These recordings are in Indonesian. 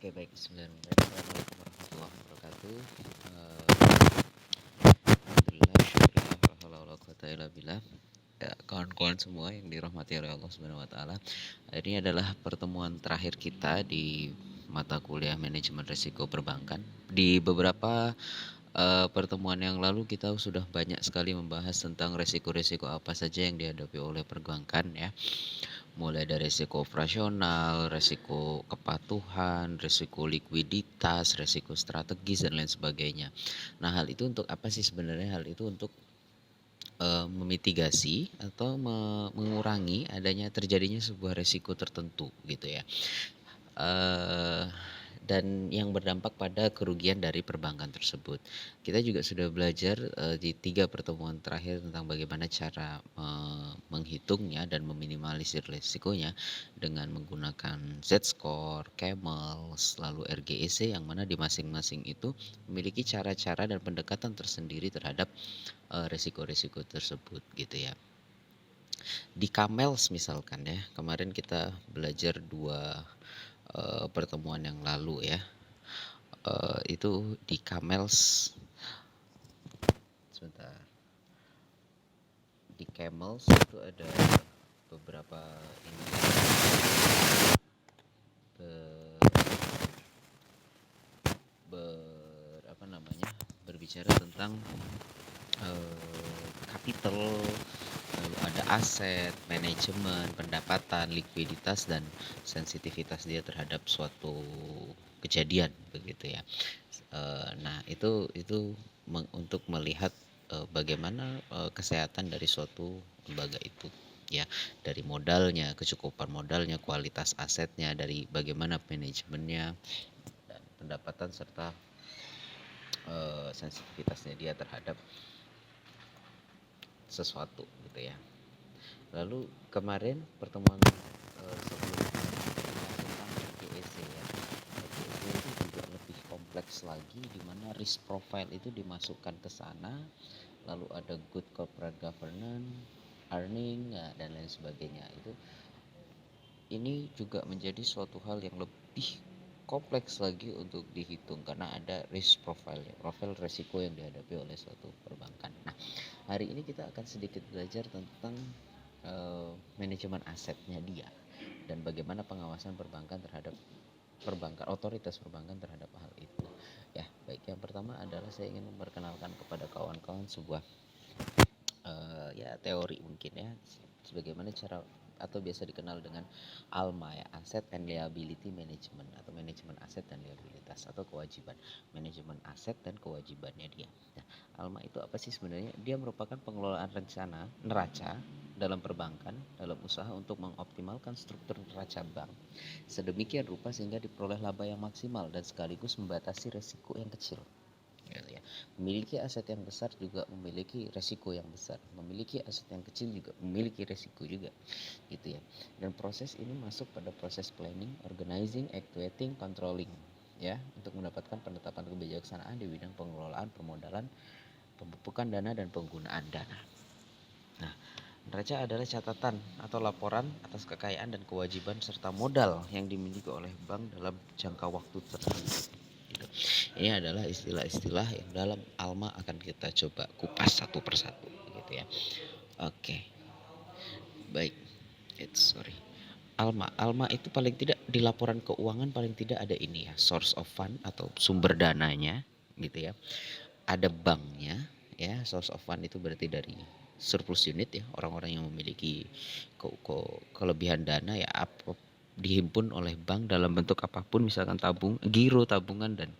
Oke, baik. Bismillahirrahmanirrahim. Assalamualaikum warahmatullahi wabarakatuh. Alhamdulillah, syukurillah, la haula wala quwata illa billah. Ya, kawan-kawan semua yang dirahmati oleh Allah Subhanahu wa taala. Ini adalah pertemuan terakhir kita di mata kuliah manajemen risiko perbankan. Di beberapa pertemuan yang lalu kita sudah banyak sekali membahas tentang risiko-risiko apa saja yang dihadapi oleh perbankan ya. Mulai dari risiko operasional, risiko kepatuhan, risiko likuiditas, risiko strategis dan lain sebagainya. Nah, hal itu untuk apa sih sebenarnya? Hal itu untuk memitigasi atau mengurangi adanya terjadinya sebuah risiko tertentu gitu ya. Dan yang berdampak pada kerugian dari perbankan tersebut. Kita juga sudah belajar di 3 pertemuan terakhir tentang bagaimana cara menghitungnya dan meminimalisir risikonya dengan menggunakan Z-score, Camels, lalu RGEC yang mana di masing-masing itu memiliki cara-cara dan pendekatan tersendiri terhadap risiko-risiko tersebut gitu ya. Di Camels misalkan ya, kemarin kita belajar 2 pertemuan yang lalu ya. Itu di Camels, sebentar. Di Camels itu ada beberapa ini apa namanya, berbicara tentang capital, lalu ada aset, manajemen, pendapatan, likuiditas dan sensitivitas dia terhadap suatu kejadian begitu ya. Nah, itu untuk melihat bagaimana kesehatan dari suatu lembaga itu ya, dari modalnya, kecukupan modalnya, kualitas asetnya, dari bagaimana manajemennya dan pendapatan serta sensitivitasnya dia terhadap sesuatu gitu ya. Lalu kemarin pertemuan sebelumnya tentang RGEC ya. RGEC itu juga lebih kompleks lagi, di mana risk profile itu dimasukkan ke sana, lalu ada good corporate governance, earning ya, dan lain sebagainya. Ini juga menjadi suatu hal yang lebih kompleks lagi untuk dihitung karena ada risk profile ya, profil risiko yang dihadapi oleh suatu perbankan. Nah, hari ini kita akan sedikit belajar tentang manajemen asetnya dia dan bagaimana pengawasan perbankan terhadap otoritas perbankan terhadap hal itu. Ya, baik, yang pertama adalah saya ingin memperkenalkan kepada kawan-kawan sebuah teori mungkin ya, sebagaimana cara atau biasa dikenal dengan ALMA ya, Asset and Liability Management atau manajemen aset dan liabilitas atau kewajiban, manajemen aset dan kewajibannya dia. Nah, ALMA itu apa sih sebenarnya? Dia merupakan pengelolaan rencana neraca dalam perbankan dalam usaha untuk mengoptimalkan struktur neraca bank sedemikian rupa sehingga diperoleh laba yang maksimal dan sekaligus membatasi resiko yang kecil. Memiliki aset yang besar juga memiliki resiko yang besar, memiliki aset yang kecil juga memiliki resiko juga gitu ya. Dan proses ini masuk pada proses planning, organizing, actuating, controlling ya, untuk mendapatkan penetapan kebijaksanaan di bidang pengelolaan permodalan, pemupukan dana dan penggunaan dana. Nah, neraca adalah catatan atau laporan atas kekayaan dan kewajiban serta modal yang dimiliki oleh bank dalam jangka waktu tertentu. Ini adalah istilah-istilah yang dalam ALMA akan kita coba kupas satu persatu gitu ya. Oke. Baik. ALMA itu paling tidak di laporan keuangan paling tidak ada ini ya, source of fund atau sumber dananya gitu ya. Ada banknya ya, source of fund itu berarti dari surplus unit ya, orang-orang yang memiliki kelebihan dana ya, dihimpun oleh bank dalam bentuk apapun, misalkan giro, tabungan dan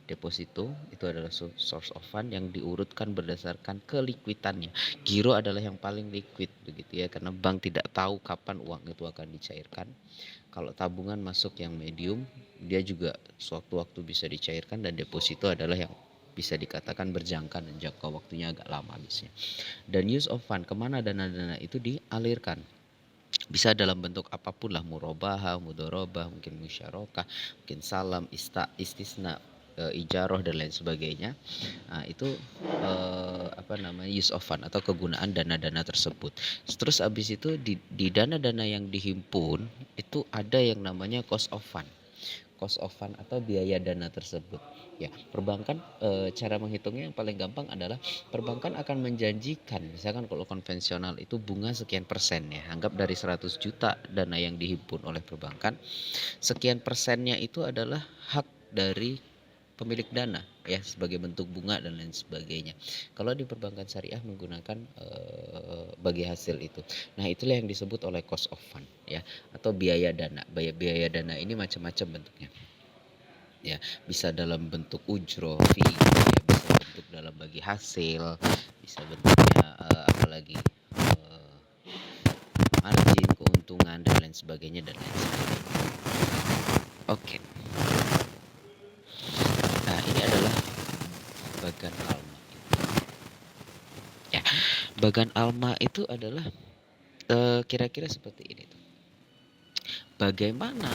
deposito. Itu adalah source of fund yang diurutkan berdasarkan kelikuitannya. Giro adalah yang paling liquid begitu ya, karena bank tidak tahu kapan uang itu akan dicairkan. Kalau tabungan masuk yang medium, dia juga suatu waktu bisa dicairkan, dan deposito adalah yang bisa dikatakan berjangka dan jangka waktunya agak lama biasanya. Dan use of fund, kemana dana-dana itu dialirkan, bisa dalam bentuk apapun lah, murabahah, mudharabah, mungkin musyarakah, mungkin salam, istisna, ijaroh dan lain sebagainya. Nah, itu use of fund atau kegunaan dana-dana tersebut. Terus habis itu di dana-dana yang dihimpun itu ada yang namanya cost of fund. cost of fund atau biaya dana tersebut. Ya, perbankan cara menghitungnya yang paling gampang adalah perbankan akan menjanjikan, misalkan kalau konvensional itu bunga sekian persen ya, anggap dari 100 juta dana yang dihimpun oleh perbankan, sekian persennya itu adalah hak dari pemilik dana ya sebagai bentuk bunga dan lain sebagainya. Kalau di perbankan syariah menggunakan bagi hasil itu. Nah, itulah yang disebut oleh cost of fund ya atau biaya dana. Biaya dana ini macam-macam bentuknya. Ya, bisa dalam bentuk ujroh, fee, ya, bisa bentuk dalam bagi hasil, bisa bentuknya apalagi margin, keuntungan dan lain sebagainya dan lain sebagainya. Oke. Nah, ini adalah bagan alma. Ya, bagan alma itu adalah kira-kira seperti ini tuh. Bagaimana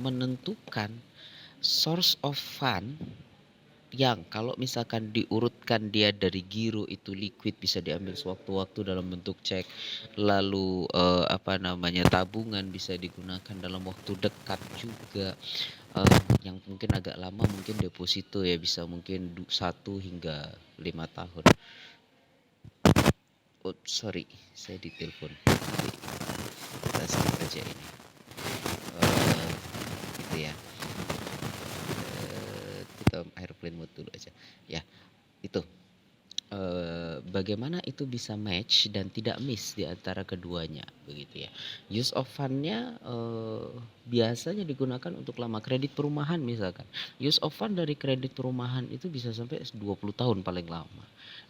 menentukan source of fund yang kalau misalkan diurutkan dia dari giro itu liquid bisa diambil sewaktu-waktu dalam bentuk cek, lalu tabungan bisa digunakan dalam waktu dekat juga, yang mungkin agak lama mungkin deposito ya bisa mungkin 1 hingga 5 tahun. Oh sorry, saya ditelepon. Nanti kita skip aja ini. Gitu ya. Kita airplane mode dulu aja. Ya, itu. Bagaimana itu bisa match dan tidak miss di antara keduanya begitu ya. Use of fund-nya biasanya digunakan untuk lama kredit perumahan misalkan. Use of fund dari kredit perumahan itu bisa sampai 20 tahun paling lama.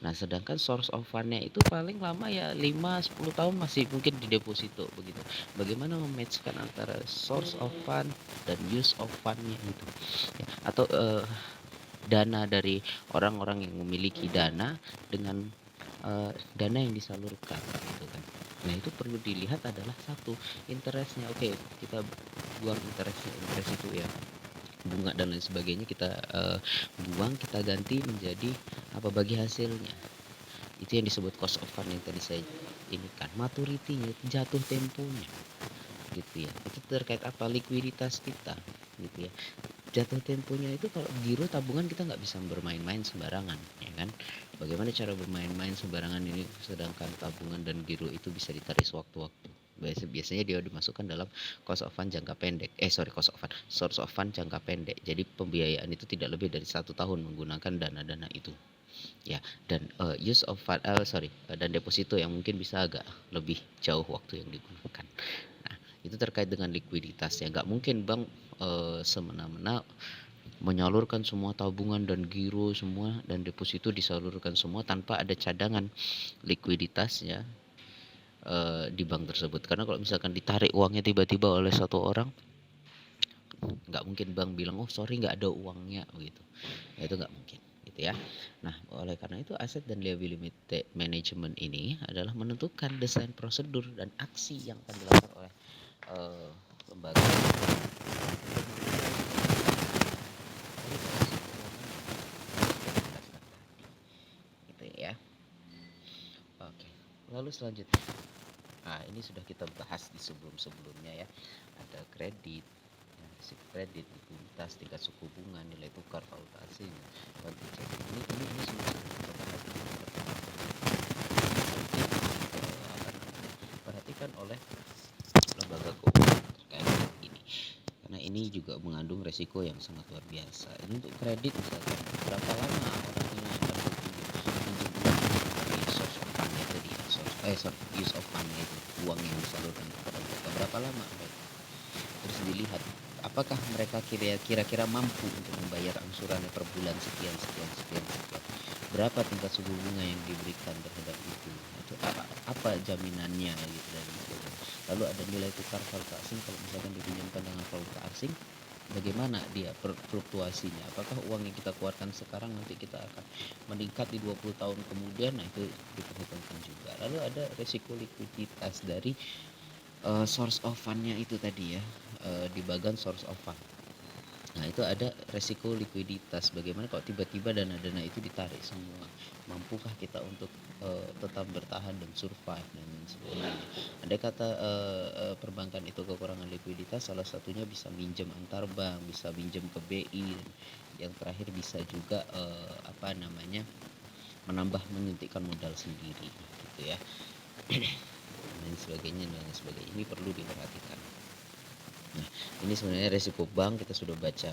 Nah, sedangkan source of fund-nya itu paling lama ya 5-10 tahun masih mungkin di deposito begitu. Bagaimana mematchkan antara source of fund dan use of fund-nya itu. Ya, atau dana dari orang-orang yang memiliki dana dengan dana yang disalurkan gitu kan. Nah, itu perlu dilihat adalah satu interestnya. Oke, kita buang interest itu ya bunga dan lain sebagainya kita buang, kita ganti menjadi apa bagi hasilnya. Itu yang disebut cost of fund yang tadi saya ini kan maturity-nya, jatuh temponya gitu ya. Itu terkait apa likuiditas kita gitu ya. Jatuh temponya itu kalau giro tabungan kita nggak bisa bermain-main sembarangan ya kan. Bagaimana cara bermain-main sembarangan ini sedangkan tabungan dan giro itu bisa ditarik sewaktu-waktu. Biasanya dia dimasukkan dalam cost of fund jangka pendek. Source of fund jangka pendek. Jadi pembiayaan itu tidak lebih dari 1 tahun menggunakan dana-dana itu. Ya, dan use of fund dan deposito yang mungkin bisa agak lebih jauh waktu yang digunakan. Nah, itu terkait dengan likuiditas ya. Nggak mungkin bank semena-mena menyalurkan semua tabungan dan giro semua dan deposito disalurkan semua tanpa ada cadangan likuiditas ya di bank tersebut. Karena kalau misalkan ditarik uangnya tiba-tiba oleh satu orang, nggak mungkin bank bilang oh sorry nggak ada uangnya begitu. Ya, itu nggak mungkin gitu ya. Nah, oleh karena itu aset dan liability management ini adalah menentukan desain prosedur dan aksi yang akan dilakukan oleh lembaga gitu ya. Oke, lalu selanjutnya, nah ini sudah kita bahas di sebelum-sebelumnya ya. Ada kredit, risiko kredit, likuiditas, tingkat suku bunga, nilai tukar, valuta asing, ini semua sudah kita bahas di perhatikan oleh lembaga keuangan terkait ini. Karena ini juga mengandung resiko yang sangat luar biasa. Ini untuk kredit misalkan berapa lama orang ini akan pinjam dari source of fund ya tadi use of fund itu uang yang disalurkan kepada mereka berapa lama terus dilihat apakah mereka kira-kira mampu untuk membayar angsurannya per bulan sekian berapa tingkat suku bunga yang diberikan terhadap itu apa jaminannya gitu dan lalu ada nilai tukar valuta asing kalau misalkan dipinjamkan dengan valuta asing bagaimana dia fluktuasinya apakah uang yang kita keluarkan sekarang nanti kita akan meningkat di 20 tahun kemudian. Nah, itu diperhitungkan juga. Lalu ada resiko likuiditas dari source of fund-nya itu tadi ya, di bagian source of fund Nah, itu ada resiko likuiditas. Bagaimana kalau tiba-tiba dana-dana itu ditarik semua? Mampukah kita untuk tetap bertahan dan survive dan sebagainya? Andai kata perbankan itu kekurangan likuiditas, salah satunya bisa minjem antar bank, bisa minjem ke BI, dan yang terakhir bisa juga menambah menyuntikkan modal sendiri, gitu ya. Dan sebagainya. Ini perlu diperhatikan. Nah, ini sebenarnya resiko bank kita sudah baca,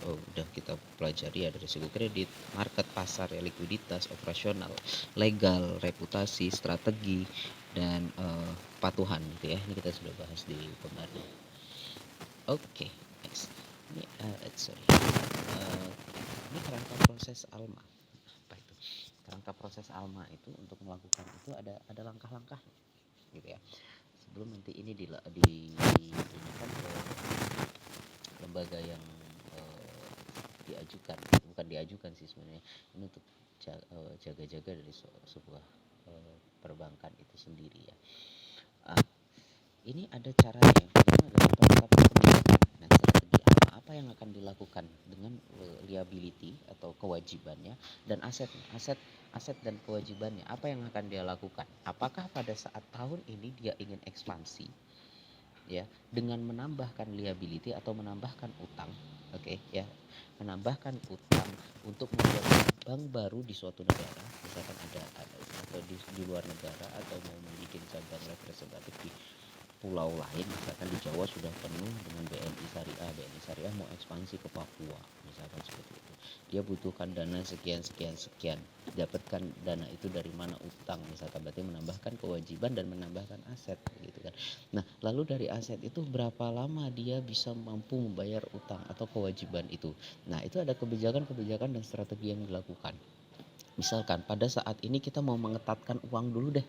udah kita pelajari, ada resiko kredit, market pasar, ya, likuiditas, operasional, legal, reputasi, strategi, dan patuhan, gitu ya. Ini kita sudah bahas di kemarin. Oke, next. Ini ini kerangka proses ALMA. Apa itu? Kerangka proses ALMA itu untuk melakukan itu ada langkah-langkah, gitu ya. Sebelum nanti ini ditanyakan ke lembaga yang diajukan, bukan diajukan sih sebenarnya, ini untuk jaga-jaga dari sebuah perbankan itu sendiri, ya. Ini ada caranya. Yang pertama adalah penetapan kebijakan. Nah, strategi apa yang akan dilakukan dengan liability atau kewajibannya dan aset dan kewajibannya, apa yang akan dia lakukan? Apakah pada saat tahun ini dia ingin ekspansi, ya, dengan menambahkan liability atau menambahkan utang, oke, ya, menambahkan utang untuk membuat bank baru di suatu negara, misalkan ada atau di luar negara, atau mau membuat cabang representatif di pulau lain, misalkan di Jawa sudah penuh dengan BNI Syariah mau ekspansi ke Papua, misalkan seperti itu. Dia butuhkan dana sekian, dapatkan dana itu dari mana? Utang, misalkan. Berarti menambahkan kewajiban dan menambahkan aset, gitu kan. Nah, lalu dari aset itu berapa lama dia bisa mampu membayar utang atau kewajiban itu? Nah, itu ada kebijakan dan strategi yang dilakukan. Misalkan pada saat ini kita mau mengetatkan uang dulu deh,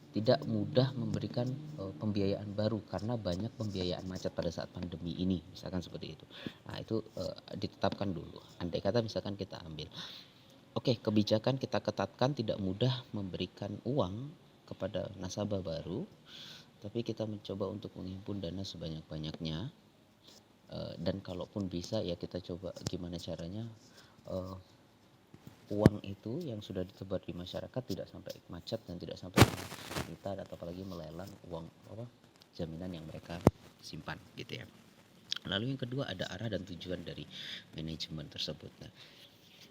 tidak mudah memberikan pembiayaan baru karena banyak pembiayaan macet pada saat pandemi ini, misalkan seperti itu. Nah, itu ditetapkan dulu. Andai kata misalkan kita ambil, oke, kebijakan kita ketatkan, tidak mudah memberikan uang kepada nasabah baru, tapi kita mencoba untuk menghimpun dana sebanyak-banyaknya, dan kalaupun bisa, ya kita coba gimana caranya uang itu yang sudah ditebar di masyarakat tidak sampai macet dan tidak sampai menyita atau apalagi melelang uang jaminan yang mereka simpan, gitu ya. Lalu yang kedua ada arah dan tujuan dari manajemen tersebut. Nah,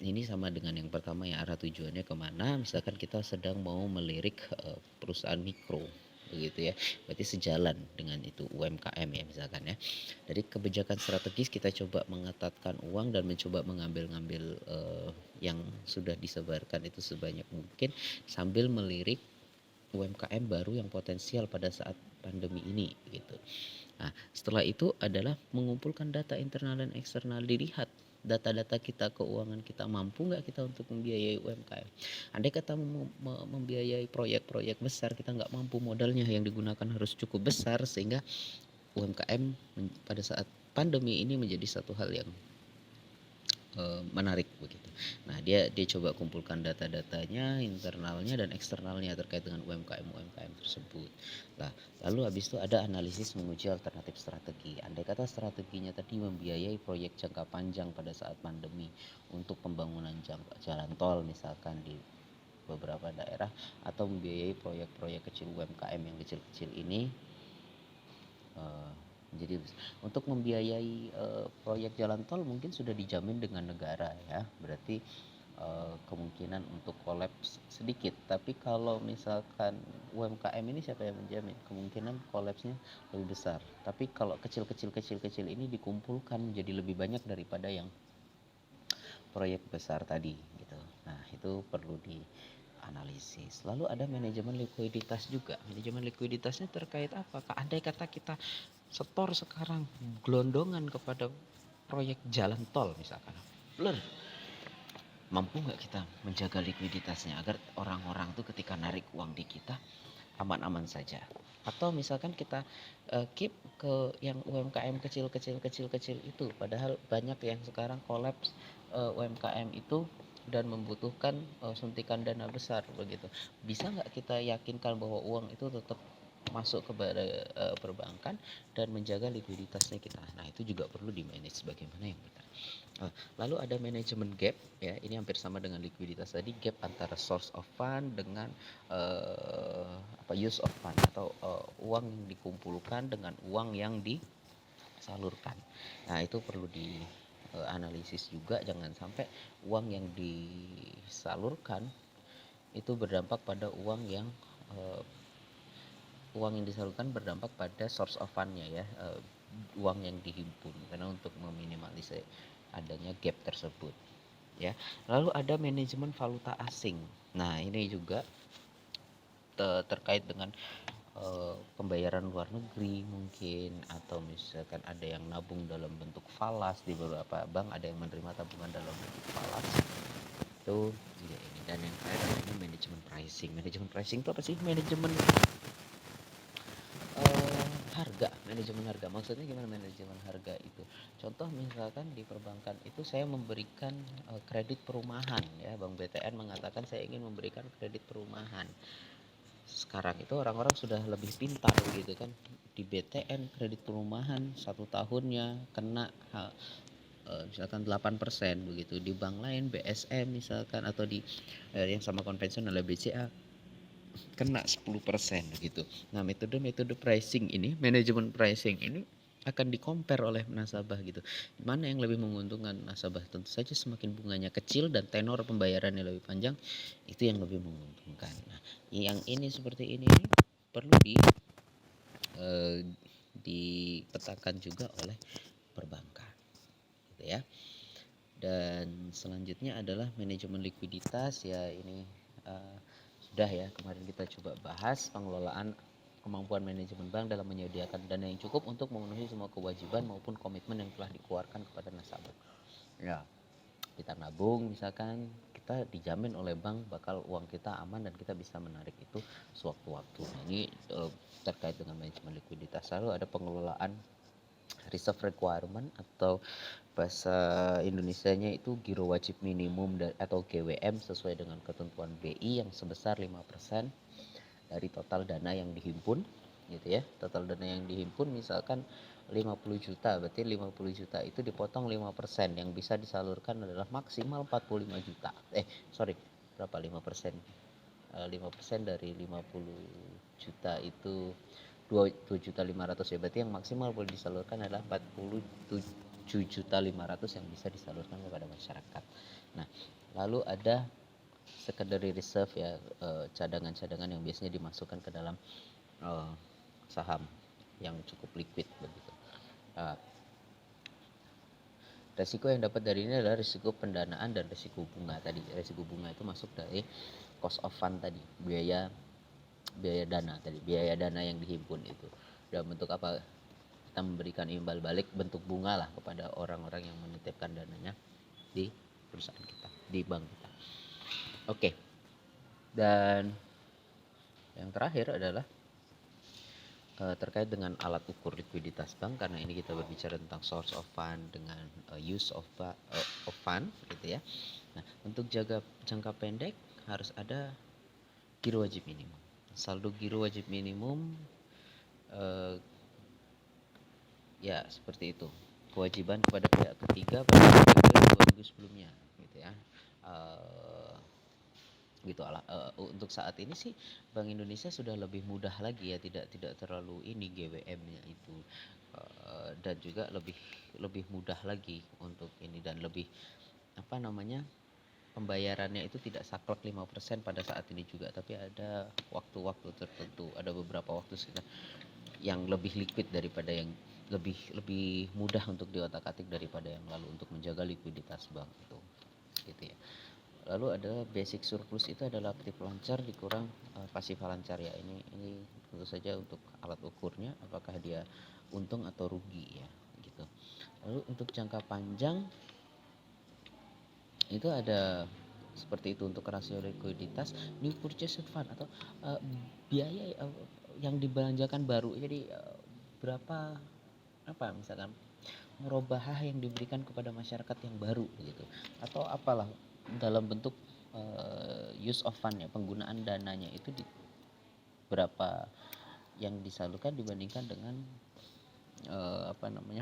ini sama dengan yang pertama, ya, arah tujuannya kemana. Misalkan kita sedang mau melirik perusahaan mikro, begitu ya, berarti sejalan dengan itu UMKM, ya, misalkan, ya. Dari kebijakan strategis kita coba mengetatkan uang dan mencoba mengambil yang sudah disebarkan itu sebanyak mungkin sambil melirik UMKM baru yang potensial pada saat pandemi ini, gitu. Nah, setelah itu adalah mengumpulkan data internal dan eksternal, dilihat data-data kita, keuangan kita, mampu nggak kita untuk membiayai UMKM. Andai kata membiayai proyek-proyek besar, kita nggak mampu, modalnya yang digunakan harus cukup besar, sehingga UMKM pada saat pandemi ini menjadi satu hal yang menarik, begitu. Nah, dia coba kumpulkan data-datanya, internalnya dan eksternalnya terkait dengan UMKM tersebut. Nah, lalu habis itu ada analisis menguji alternatif strategi. Andai kata strateginya tadi membiayai proyek jangka panjang pada saat pandemi untuk pembangunan jalan tol misalkan di beberapa daerah, atau membiayai proyek-proyek kecil UMKM yang kecil-kecil ini, jadi untuk membiayai proyek jalan tol mungkin sudah dijamin dengan negara, ya, berarti kemungkinan untuk kolaps sedikit. Tapi kalau misalkan UMKM ini siapa yang menjamin? Kemungkinan kolapsnya lebih besar. Tapi kalau kecil ini dikumpulkan menjadi lebih banyak daripada yang proyek besar tadi, gitu. Nah, itu perlu dianalisis. Lalu ada manajemen likuiditas juga. Manajemen likuiditasnya terkait apa? Andai kata kita setor sekarang gelondongan kepada proyek jalan tol misalkan, mampu nggak kita menjaga likuiditasnya agar orang-orang tuh ketika narik uang di kita aman-aman saja? Atau misalkan kita keep ke yang UMKM kecil itu, padahal banyak yang sekarang kolaps UMKM itu dan membutuhkan suntikan dana besar, begitu. Bisa nggak kita yakinkan bahwa uang itu tetap masuk kepada perbankan dan menjaga likuiditasnya kita? Nah, itu juga perlu di manage bagaimana yang benar. Lalu ada manajemen gap ya, ini hampir sama dengan likuiditas tadi, gap antara source of fund dengan use of fund atau uang yang dikumpulkan dengan uang yang disalurkan. Nah, itu perlu dianalisis juga, jangan sampai uang yang disalurkan itu berdampak pada uang yang disalurkan berdampak pada source of fund-nya ya, uang yang dihimpun, karena untuk meminimalisir adanya gap tersebut ya. Lalu ada manajemen valuta asing. Nah, ini juga terkait dengan pembayaran luar negeri mungkin, atau misalkan ada yang nabung dalam bentuk falas di beberapa bank, ada yang menerima tabungan dalam bentuk falas itu juga ini. Dan yang terakhir adalah manajemen pricing. Manajemen pricing itu apa sih? Manajemen harga. Manajemen harga maksudnya gimana? Manajemen harga itu contoh misalkan di perbankan itu saya memberikan kredit perumahan ya, Bank BTN mengatakan saya ingin memberikan kredit perumahan. Sekarang itu orang-orang sudah lebih pintar gitu kan, di BTN kredit perumahan 1 tahunnya kena misalkan 8% begitu, di bank lain BSM misalkan, atau di yang sama konvensional BCA kena 10% gitu. Nah, metode pricing ini, manajemen pricing ini akan di-compare oleh nasabah gitu. Mana yang lebih menguntungkan nasabah? Tentu saja semakin bunganya kecil dan tenor pembayarannya lebih panjang, itu yang lebih menguntungkan. Nah, yang ini seperti ini perlu dipetakan juga oleh perbankan gitu ya. Dan selanjutnya adalah manajemen likuiditas ya, ini sudah ya kemarin kita coba bahas pengelolaan kemampuan manajemen bank dalam menyediakan dana yang cukup untuk memenuhi semua kewajiban maupun komitmen yang telah dikeluarkan kepada nasabah. Ya, kita nabung misalkan, kita dijamin oleh bank bakal uang kita aman dan kita bisa menarik itu sewaktu-waktu. Nah, ini terkait dengan manajemen likuiditas. Lalu ada pengelolaan reserve requirement atau bahasa Indonesianya itu giro wajib minimum atau GWM sesuai dengan ketentuan BI yang sebesar 5% dari total dana yang dihimpun gitu ya. Total dana yang dihimpun misalkan 50 juta, berarti 50 juta itu dipotong 5%, yang bisa disalurkan adalah maksimal 45 juta. Berapa 5%? 5% dari 50 juta itu 2.500.000 ya, berarti yang maksimal boleh disalurkan adalah 47.500.000 yang bisa disalurkan kepada masyarakat. Nah, lalu ada secondary reserve ya, cadangan-cadangan yang biasanya dimasukkan ke dalam saham yang cukup liquid begitu. Resiko yang dapat dari ini adalah risiko pendanaan dan risiko bunga tadi. Risiko bunga itu masuk dari cost of fund tadi, biaya dana tadi, biaya dana yang dihimpun itu. Dalam bentuk apa? Kita memberikan imbal balik bentuk bunga lah kepada orang-orang yang menitipkan dananya di perusahaan kita, di bank kita. Oke. Dan yang terakhir adalah terkait dengan alat ukur likuiditas bank, karena ini kita berbicara tentang source of fund dengan use of fund gitu ya. Nah, untuk jangka pendek harus ada giro wajib minimum. Saldo giro wajib minimum ya seperti itu, kewajiban kepada pihak ketiga pada 2 minggu sebelumnya gitu ya. Untuk saat ini sih Bank Indonesia sudah lebih mudah lagi ya, tidak terlalu ini GWM-nya itu, dan juga lebih mudah lagi untuk ini, dan lebih pembayarannya itu tidak saklek 5% pada saat ini juga, tapi ada waktu-waktu tertentu, ada beberapa waktu yang lebih liquid daripada yang lebih mudah untuk diotak-atik daripada yang lalu untuk menjaga likuiditas bank itu gitu ya. Lalu ada basic surplus, itu adalah aktif lancar dikurang pasif lancar ya. Ini tentu saja untuk alat ukurnya apakah dia untung atau rugi ya gitu. Lalu untuk jangka panjang itu ada seperti itu untuk rasio likuiditas, new purchase fund atau biaya yang dibelanjakan baru. Jadi berapa misalkan merubah yang diberikan kepada masyarakat yang baru gitu, atau apalah dalam bentuk use of fund ya, penggunaan dananya itu berapa yang disalurkan dibandingkan dengan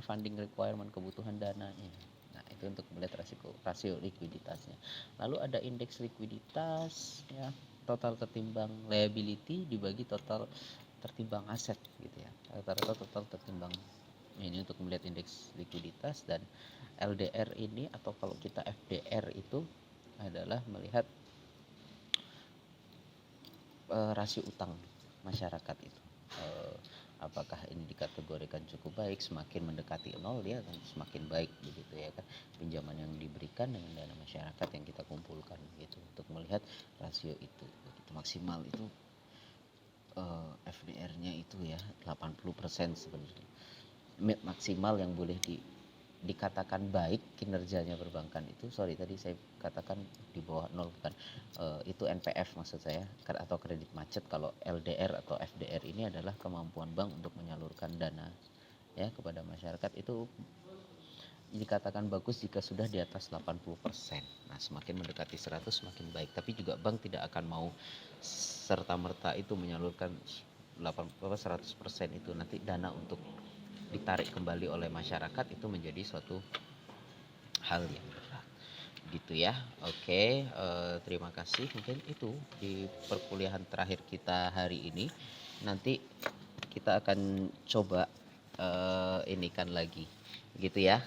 funding requirement, kebutuhan dananya. Nah, itu itu untuk melihat rasio likuiditasnya. Lalu ada indeks likuiditas ya, total tertimbang liability dibagi total tertimbang aset gitu ya. Rata-rata total tertimbang ini untuk melihat indeks likuiditas. Dan LDR ini atau kalau kita FDR itu adalah melihat rasio utang masyarakat itu. Apakah ini dikategorikan cukup baik, semakin mendekati nol dia akan semakin baik begitu ya kan, pinjaman yang diberikan dengan dana masyarakat yang kita kumpulkan gitu, untuk melihat rasio itu begitu. Maksimal itu FDR-nya itu ya 80% sebenarnya maksimal yang boleh dikatakan baik kinerjanya perbankan itu. Sorry tadi saya katakan di bawah 0 bukan, itu NPF maksud saya, atau kredit macet. Kalau LDR atau FDR ini adalah kemampuan bank untuk menyalurkan dana ya kepada masyarakat, itu dikatakan bagus jika sudah di atas 80%. Nah, semakin mendekati 100 semakin baik, tapi juga bank tidak akan mau serta-merta itu menyalurkan 100% itu, nanti dana untuk ditarik kembali oleh masyarakat itu menjadi suatu hal yang berat gitu ya. Oke, terima kasih. Mungkin itu di perkuliahan terakhir kita hari ini. Nanti kita akan coba ini kan lagi gitu ya.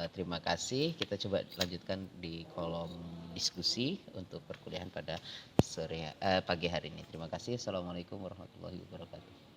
Terima kasih. Kita coba lanjutkan di kolom diskusi untuk perkuliahan pada pagi hari ini. Terima kasih. Assalamualaikum warahmatullahi wabarakatuh.